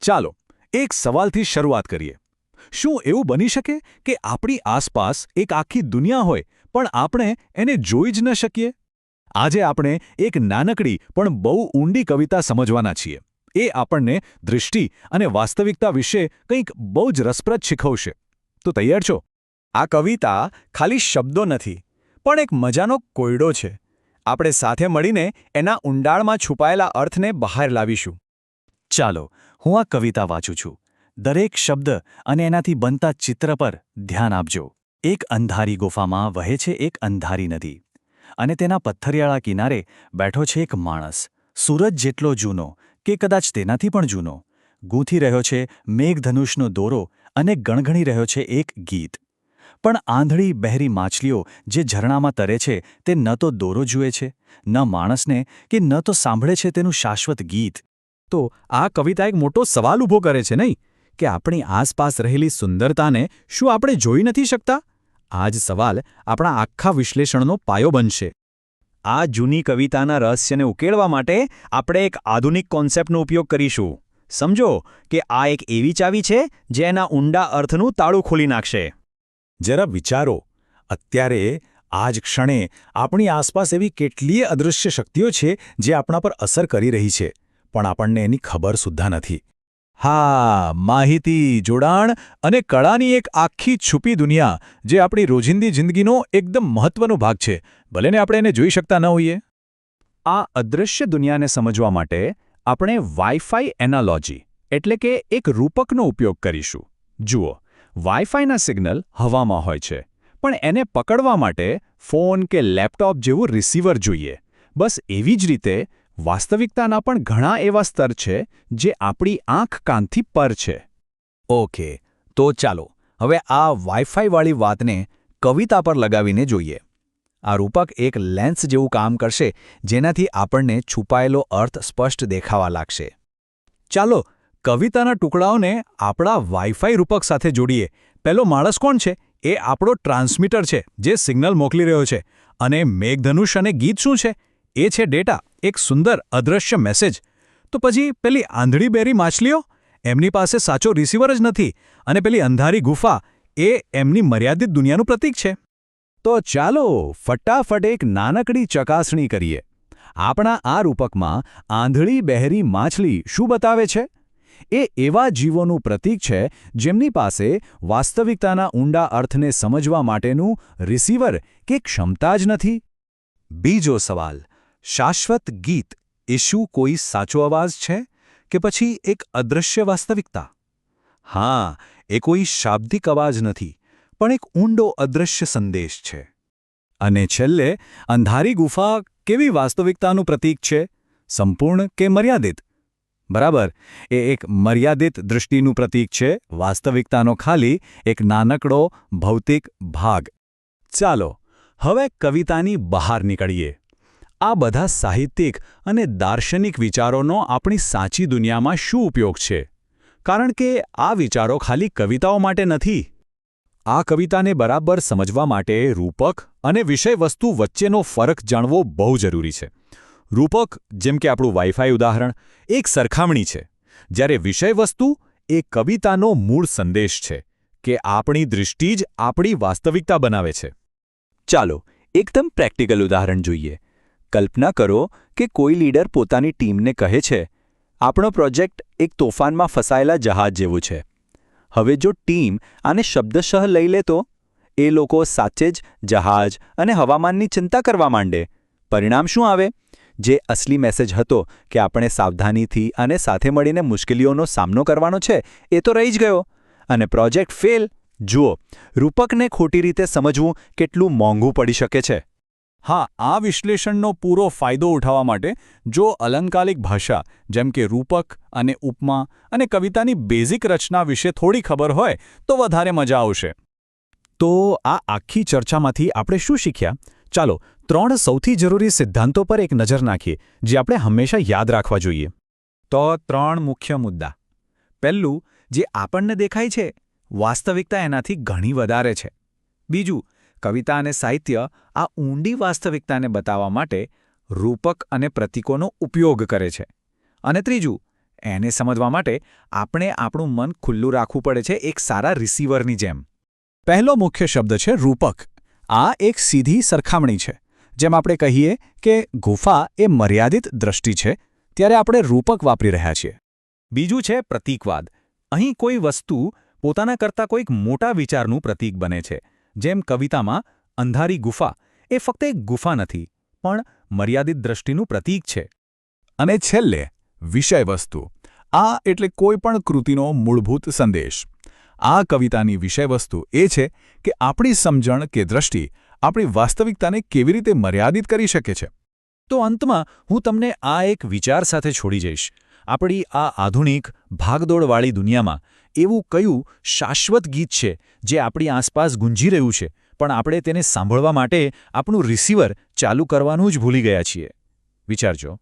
ચાલો એક સવાલથી શરૂઆત કરીએ. શું એવું બની શકે કે આપણી આસપાસ એક આખી દુનિયા હોય પણ આપણે એને જોઈ જ ન શકીએ? આજે આપણે એક નાનકડી પણ બહુ ઊંડી કવિતા સમજવાના છીએ. એ આપણને દૃષ્ટિ અને વાસ્તવિકતા વિશે કંઈક બહુ જ રસપ્રદ શીખવશે. તો તૈયાર છો? આ કવિતા ખાલી શબ્દો નથી, પણ એક મજાનો કોયડો છે. આપણે સાથે મળીને એના ઊંડાણમાં છુપાયેલા અર્થને બહાર લાવીશું. ચાલો હું આ કવિતા વાંચું છું. દરેક શબ્દ અને એનાથી બનતા ચિત્ર પર ધ્યાન આપજો. એક અંધારી ગુફામાં વહે છે એક અંધારી નદી, અને તેના પથ્થરિયાળા કિનારે બેઠો છે એક માણસ, સૂરજ જેટલો જૂનો કે કદાચ તેનાથી પણ જૂનો. ગૂંથી રહ્યો છે મેઘધનુષનો દોરો અને ગણગણી રહ્યો છે એક ગીત. પણ આંધળી બહેરી માછલીઓ જે ઝરણામાં તરે છે તે ન તો દોરો જુએ છે, ન માણસને, કે ન તો સાંભળે છે તેનું શાશ્વત ગીત. તો આ કવિતા એક મોટો સવાલ ઊભો કરે છે નહીં, કે આપણી આસપાસ રહેલી સુંદરતાને શું આપણે જોઈ નથી શકતા? આ જ સવાલ આપણા આખા વિશ્લેષણનો પાયો બનશે. આ જૂની કવિતાના રહસ્યને ઉકેલવા માટે આપણે એક આધુનિક કોન્સેપ્ટનો ઉપયોગ કરીશું. સમજો કે આ એક એવી ચાવી છે જે એના ઊંડા અર્થનું તાળું ખોલી નાખશે. જરા વિચારો, અત્યારે આ જ ક્ષણે આપણી આસપાસ એવી કેટલીય અદૃશ્ય શક્તિઓ છે જે આપણા પર અસર કરી રહી છે, પણ આપણને એની ખબર સુદ્ધા નથી. હા, માહિતી, જોડાણ અને કળાની એક આખી છુપી દુનિયા જે આપણી રોજિંદી જિંદગીનો એકદમ મહત્વનો ભાગ છે, ભલે ને આપણે એને જોઈ શકતા ન હોઈએ. આ અદૃશ્ય દુનિયાને સમજવા માટે આપણે વાઇફાઈ એનાલોજી એટલે કે એક રૂપકનો ઉપયોગ કરીશું. જુઓ, વાઇફાઈના સિગ્નલ હવામાં હોય છે, પણ એને પકડવા માટે ફોન કે લેપટોપ જેવું રિસીવર જોઈએ. બસ એવી જ રીતે વાસ્તવિકતાના પણ ઘણા એવા સ્તર છે જે આપણી આંખ કાનથી પર છે. ઓકે, તો ચાલો હવે આ વાઇફાઈવાળી વાતને કવિતા પર લગાવીને જોઈએ. આ રૂપક એક લેન્સ જેવું કામ કરશે જેનાથી આપણને છુપાયેલો અર્થ સ્પષ્ટ દેખાવા લાગશે. ચાલો કવિતાના ટુકડાઓને આપણા વાઇફાઈ રૂપક સાથે જોડીએ. પહેલો માણસ કોણ છે? એ આપણો ટ્રાન્સમીટર છે જે સિગ્નલ મોકલી રહ્યો છે. અને મેઘધનુષ અને ગીત શું છે? એ છે ડેટા, એક સુંદર અદૃશ્ય મેસેજ. તો પછી પેલી આંધળી બેરી માછલીઓ? એમની પાસે સાચો રિસીવર જ નથી, અને પેલી અંધારી ગુફા એ એમની મર્યાદિત દુનિયાનું પ્રતીક છે. તો ચાલો ફટાફટ એક નાનકડી ચકાસણી કરીએ. આપણા આ રૂપકમાં આંધળી બહેરી માછલી શું બતાવે છે? એ એવા જીવોનું પ્રતીક છે જેમની પાસે વાસ્તવિકતાના ઊંડા અર્થને સમજવા માટેનું રિસીવર કે ક્ષમતા જ નથી. બીજો સવાલ, શાશ્વત ગીત એ શું કોઈ સાચો અવાજ છે કે પછી એક અદૃશ્ય વાસ્તવિકતા? હા, એ કોઈ શાબ્દિક અવાજ નથી, પણ એક ઊંડો અદૃશ્ય સંદેશ છે. અને છેલ્લે અંધારી ગુફા કેવી વાસ્તવિકતાનું પ્રતીક છે? સંપૂર્ણ કે મર્યાદિત? બરાબર, એ એક મર્યાદિત દૃષ્ટિનું પ્રતીક છે, વાસ્તવિકતાનો ખાલી એક નાનકડો ભૌતિક ભાગ. ચાલો હવે કવિતાની બહાર નીકળીએ. આ બધા સાહિત્યિક અને દાર્શનિક વિચારોનો આપણી સાચી દુનિયામાં શું ઉપયોગ છે? કારણ કે આ વિચારો ખાલી કવિતાઓ માટે નથી. આ કવિતાને બરાબર સમજવા માટે રૂપક અને વિષયવસ્તુ વચ્ચેનો ફરક જાણવો બહુ જરૂરી છે. રૂપક, જેમ કે આપણું વાઇફાઈ ઉદાહરણ, એક સરખામણી છે, જ્યારે વિષયવસ્તુ એ કવિતાનો મૂળ સંદેશ છે કે આપણી દૃષ્ટિ જ આપણી વાસ્તવિકતા બનાવે છે. ચાલો એકદમ પ્રેક્ટિકલ ઉદાહરણ જોઈએ. કલ્પના કરો કે કોઈ લીડર પોતાની ટીમને કહે છે, આપણો પ્રોજેક્ટ એક તોફાનમાં ફસાયેલા જહાજ જેવું છે. હવે જો ટીમ આને શબ્દશઃ લઈ લે તો એ લોકો સાચે જ જહાજ અને હવામાનની ચિંતા કરવા માંડે. પરિણામ શું આવે? જે અસલી મેસેજ હતો કે આપણે સાવધાનીથી અને સાથે મળીને મુશ્કેલીઓનો સામનો કરવાનો છે, એ તો રહી જ ગયો અને પ્રોજેક્ટ ફેલ. જુઓ, રૂપકને ખોટી રીતે સમજવું કેટલું મોંઘું પડી શકે છે. હા, આ વિશ્લેષણનો પૂરો ફાયદો ઉઠાવવા માટે જો અલંકારિક ભાષા જેમ કે રૂપક અને ઉપમા અને કવિતાની બેઝિક રચના વિશે થોડી ખબર હોય તો વધારે મજા આવશે. તો આ આખી ચર્ચામાંથી આપણે શું શીખ્યા? ચાલો 3 સૌથી જરૂરી સિદ્ધાંતો પર એક નજર નાખીએ જે આપણે હંમેશા યાદ રાખવા જોઈએ. તો 3 મુખ્ય મુદ્દા. પહેલું, જે આપણને દેખાય છે, વાસ્તવિકતા એનાથી ઘણી વધારે છે. બીજું, કવિતા અને સાહિત્ય આ ઊંડી વાસ્તવિકતાને બતાવવા માટે રૂપક અને પ્રતીકોનો ઉપયોગ કરે છે. અને ત્રીજું, એને સમજવા માટે આપણે આપણું મન ખુલ્લું રાખવું પડે છે, એક સારા રિસીવરની જેમ. પહેલો મુખ્ય શબ્દ છે રૂપક. આ એક સીધી સરખામણી છે. જેમ આપણે કહીએ કે ગુફા એ મર્યાદિત દ્રષ્ટિ છે, ત્યારે આપણે રૂપક વાપરી રહ્યા છીએ. બીજું છે પ્રતીકવાદ. અહીં કોઈ વસ્તુ પોતાના કરતાં કોઈક મોટા વિચારનું પ્રતીક બને છે. જેમ કવિતામાં અંધારી ગુફા એ ફક્ત એક ગુફા નથી, પણ મર્યાદિત દ્રષ્ટિનું પ્રતીક છે. અને છેલ્લે વિષયવસ્તુ. આ એટલે કોઈ પણ કૃતિનો મૂળભૂત સંદેશ. આ કવિતાની વિષયવસ્તુ એ છે કે આપણી સમજણ કે દ્રષ્ટિ આપણી વાસ્તવિકતાને કેવી રીતે મર્યાદિત કરી શકે છે. તો અંતમાં હું તમને આ એક વિચાર સાથે છોડી જઈશ. આપણી આ આધુનિક ભાગદોડવાળી દુનિયામાં એવું કયું શાશ્વત ગીત છે જે આપણી આસપાસ ગુંજી રહ્યું છે, પણ આપણે તેને સાંભળવા માટે આપણું રિસીવર ચાલુ કરવાનું જ ભૂલી ગયા છીએ? વિચારજો.